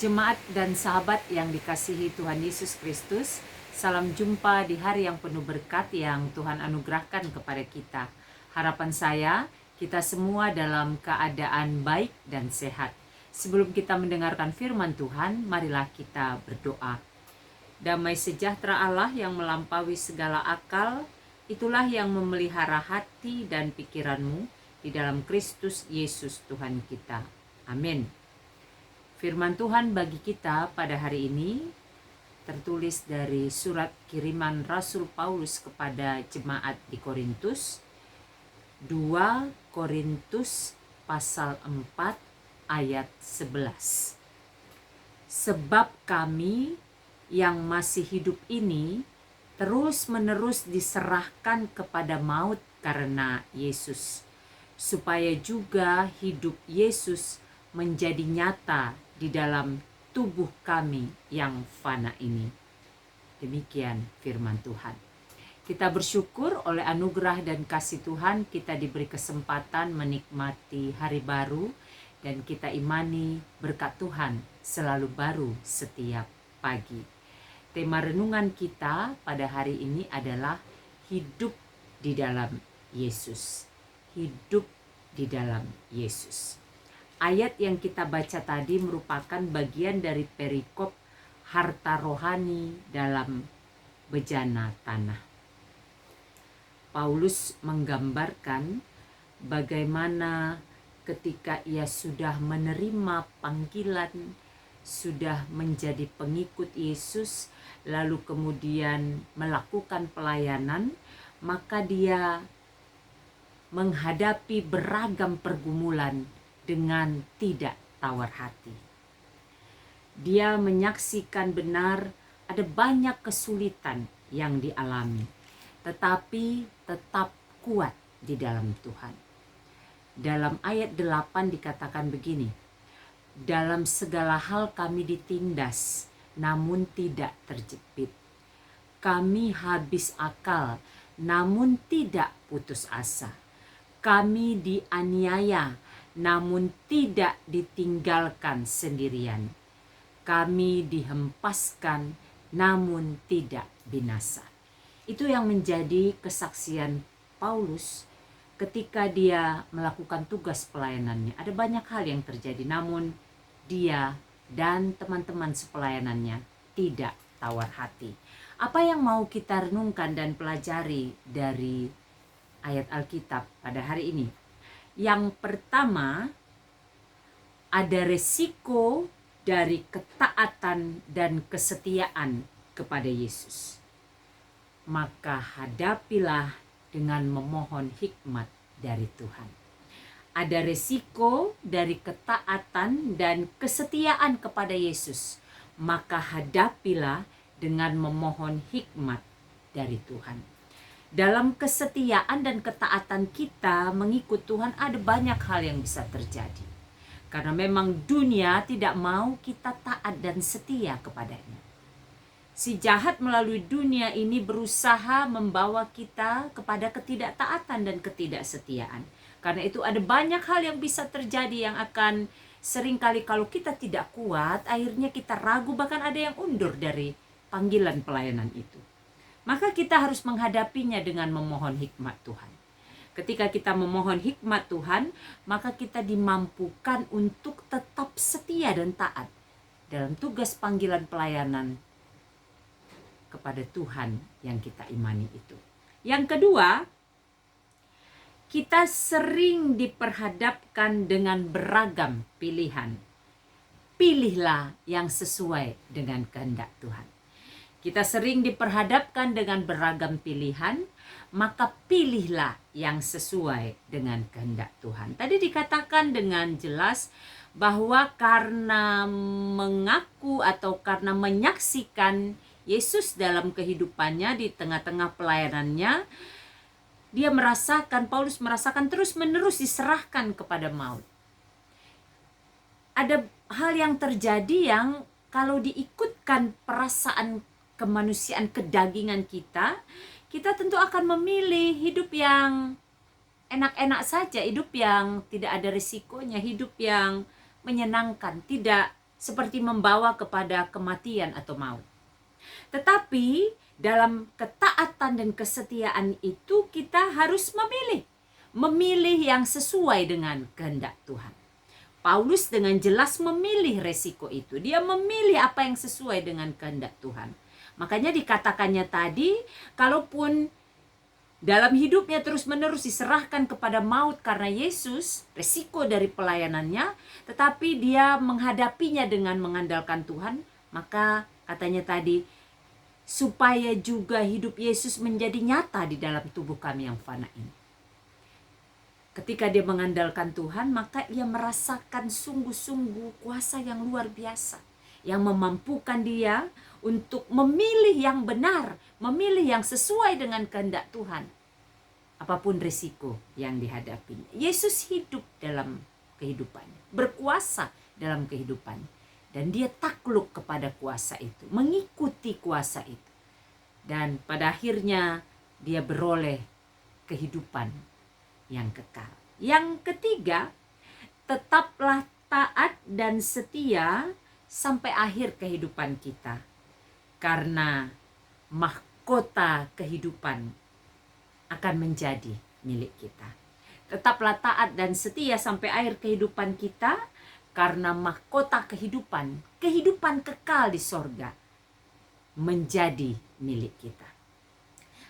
Jemaat dan sahabat yang dikasihi Tuhan Yesus Kristus, salam jumpa di hari yang penuh berkat yang Tuhan anugerahkan kepada kita. Harapan saya, kita semua dalam keadaan baik dan sehat. Sebelum kita mendengarkan firman Tuhan, marilah kita berdoa. Damai sejahtera Allah yang melampaui segala akal, itulah yang memelihara hati dan pikiranmu di dalam Kristus Yesus Tuhan kita. Amin. Firman Tuhan bagi kita pada hari ini tertulis dari surat kiriman Rasul Paulus kepada jemaat di Korintus, 2 Korintus pasal 4 ayat 11. Sebab kami yang masih hidup ini terus-menerus diserahkan kepada maut karena Yesus, supaya juga hidup Yesus menjadi nyata di dalam tubuh kami yang fana ini. Demikian firman Tuhan. Kita bersyukur oleh anugerah dan kasih Tuhan kita diberi kesempatan menikmati hari baru, dan kita imani berkat Tuhan selalu baru setiap pagi. Tema renungan kita pada hari ini adalah hidup di dalam Yesus. Hidup di dalam Yesus. Ayat yang kita baca tadi merupakan bagian dari perikop harta rohani dalam bejana tanah. Paulus menggambarkan bagaimana ketika ia sudah menerima panggilan, sudah menjadi pengikut Yesus, lalu kemudian melakukan pelayanan, maka dia menghadapi beragam pergumulan dengan tidak tawar hati. Dia menyaksikan benar ada banyak kesulitan yang dialami, tetapi tetap kuat di dalam Tuhan. Dalam ayat 8 dikatakan begini, dalam segala hal kami ditindas, namun tidak terjepit. Kami habis akal, namun tidak putus asa. Kami dianiaya, namun tidak ditinggalkan sendirian. Kami dihempaskan, namun tidak binasa. Itu yang menjadi kesaksian Paulus ketika dia melakukan tugas pelayanannya. Ada banyak hal yang terjadi, namun dia dan teman-teman sepelayanannya tidak tawar hati. Apa yang mau kita renungkan dan pelajari dari ayat Alkitab pada hari ini? Yang pertama, ada resiko dari ketaatan dan kesetiaan kepada Yesus. Maka hadapilah dengan memohon hikmat dari Tuhan. Ada resiko dari ketaatan dan kesetiaan kepada Yesus. Maka hadapilah dengan memohon hikmat dari Tuhan. Dalam kesetiaan dan ketaatan kita mengikut Tuhan ada banyak hal yang bisa terjadi. Karena memang dunia tidak mau kita taat dan setia kepadanya. Si jahat melalui dunia ini berusaha membawa kita kepada ketidaktaatan dan ketidaksetiaan. Karena itu ada banyak hal yang bisa terjadi yang akan seringkali kalau kita tidak kuat, akhirnya kita ragu, bahkan ada yang undur dari panggilan pelayanan itu. Maka kita harus menghadapinya dengan memohon hikmat Tuhan. Ketika kita memohon hikmat Tuhan, maka kita dimampukan untuk tetap setia dan taat dalam tugas panggilan pelayanan kepada Tuhan yang kita imani itu. Yang kedua, kita sering diperhadapkan dengan beragam pilihan. Pilihlah yang sesuai dengan kehendak Tuhan. Kita sering diperhadapkan dengan beragam pilihan, maka pilihlah yang sesuai dengan kehendak Tuhan. Tadi dikatakan dengan jelas bahwa karena mengaku atau karena menyaksikan Yesus dalam kehidupannya di tengah-tengah pelayanannya, Paulus merasakan terus-menerus diserahkan kepada maut. Ada hal yang terjadi yang kalau diikutkan perasaan kemanusiaan kedagingan kita tentu akan memilih hidup yang enak-enak saja, hidup yang tidak ada risikonya, hidup yang menyenangkan, tidak seperti membawa kepada kematian atau maut. Tetapi dalam ketaatan dan kesetiaan itu kita harus memilih yang sesuai dengan kehendak Tuhan. Paulus dengan jelas memilih resiko itu. Dia memilih apa yang sesuai dengan kehendak Tuhan. Makanya dikatakannya tadi, kalaupun dalam hidupnya terus-menerus diserahkan kepada maut karena Yesus, resiko dari pelayanannya, tetapi dia menghadapinya dengan mengandalkan Tuhan, maka katanya tadi, supaya juga hidup Yesus menjadi nyata di dalam tubuh kami yang fana ini. Ketika dia mengandalkan Tuhan, maka ia merasakan sungguh-sungguh kuasa yang luar biasa, yang memampukan dia untuk memilih yang benar, memilih yang sesuai dengan kehendak Tuhan. Apapun risiko yang dihadapi, Yesus hidup dalam kehidupannya, berkuasa dalam kehidupan, dan dia takluk kepada kuasa itu, mengikuti kuasa itu, dan pada akhirnya dia beroleh kehidupan yang kekal. Yang ketiga, tetaplah taat dan setia sampai akhir kehidupan kita, karena mahkota kehidupan akan menjadi milik kita. Tetaplah taat dan setia sampai akhir kehidupan kita, karena mahkota kehidupan kekal di sorga menjadi milik kita.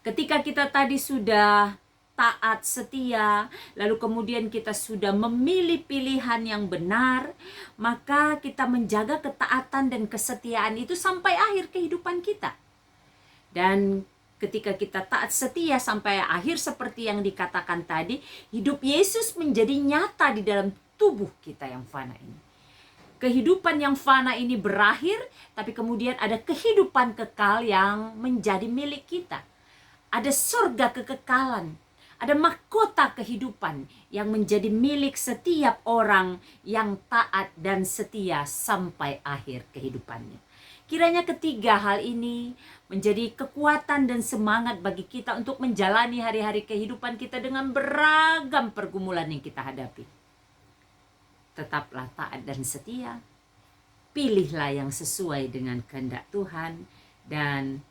Ketika kita tadi sudah taat, setia, lalu kemudian kita sudah memilih pilihan yang benar, maka kita menjaga ketaatan dan kesetiaan itu sampai akhir kehidupan kita. Dan ketika kita taat setia sampai akhir seperti yang dikatakan tadi, hidup Yesus menjadi nyata di dalam tubuh kita yang fana ini. Kehidupan yang fana ini berakhir, tapi kemudian ada kehidupan kekal yang menjadi milik kita. Ada surga kekekalan. Ada mahkota kehidupan yang menjadi milik setiap orang yang taat dan setia sampai akhir kehidupannya. Kiranya ketiga hal ini menjadi kekuatan dan semangat bagi kita untuk menjalani hari-hari kehidupan kita dengan beragam pergumulan yang kita hadapi. Tetaplah taat dan setia. Pilihlah yang sesuai dengan kehendak Tuhan dan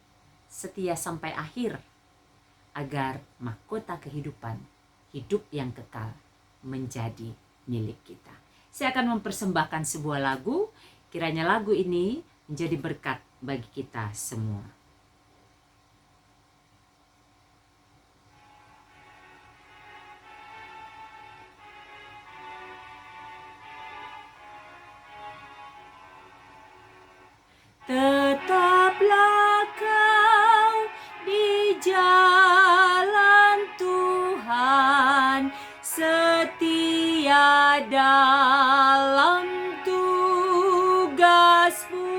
setia sampai akhir, agar mahkota kehidupan, hidup yang kekal menjadi milik kita. Saya akan mempersembahkan sebuah lagu, kiranya lagu ini menjadi berkat bagi kita semua. Tetaplah kau di jalan Tuhan, setia dalam tugasmu,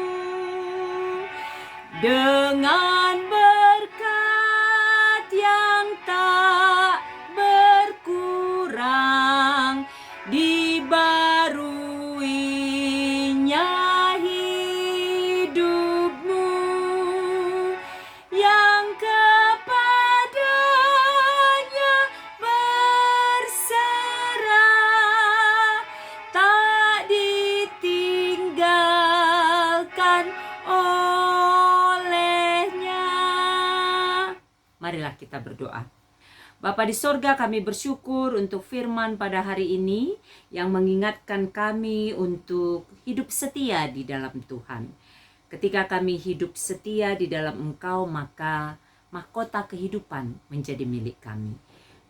dengan berkat yang tak berkurang, dibaruinya hidupmu, yang kepadanya berserah, tak ditinggalkan olehnya. Marilah kita berdoa. Bapa di sorga, kami bersyukur untuk firman pada hari ini yang mengingatkan kami untuk hidup setia di dalam Tuhan. Ketika kami hidup setia di dalam Engkau, maka mahkota kehidupan menjadi milik kami.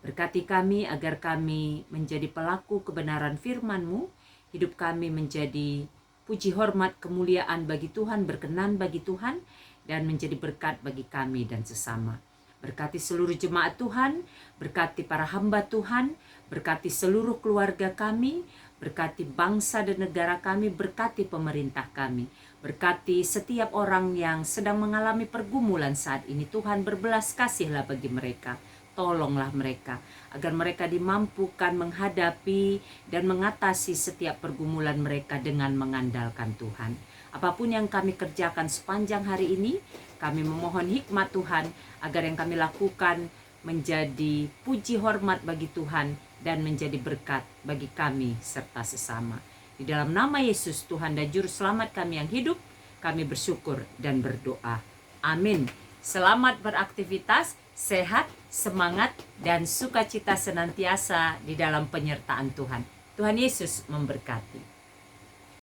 Berkati kami agar kami menjadi pelaku kebenaran firman-Mu, hidup kami menjadi puji hormat kemuliaan bagi Tuhan, berkenan bagi Tuhan, dan menjadi berkat bagi kami dan sesama. Berkati seluruh jemaat Tuhan, berkati para hamba Tuhan, berkati seluruh keluarga kami, berkati bangsa dan negara kami, berkati pemerintah kami, berkati setiap orang yang sedang mengalami pergumulan saat ini. Tuhan, berbelas kasihlah bagi mereka, tolonglah mereka, agar mereka dimampukan menghadapi dan mengatasi setiap pergumulan mereka dengan mengandalkan Tuhan. Apapun yang kami kerjakan sepanjang hari ini, kami memohon hikmat Tuhan, agar yang kami lakukan menjadi puji hormat bagi Tuhan dan menjadi berkat bagi kami serta sesama. Di dalam nama Yesus, Tuhan dan Juru Selamat kami yang hidup, kami bersyukur dan berdoa. Amin. Selamat beraktivitas, sehat, semangat, dan sukacita senantiasa di dalam penyertaan Tuhan. Tuhan Yesus memberkati.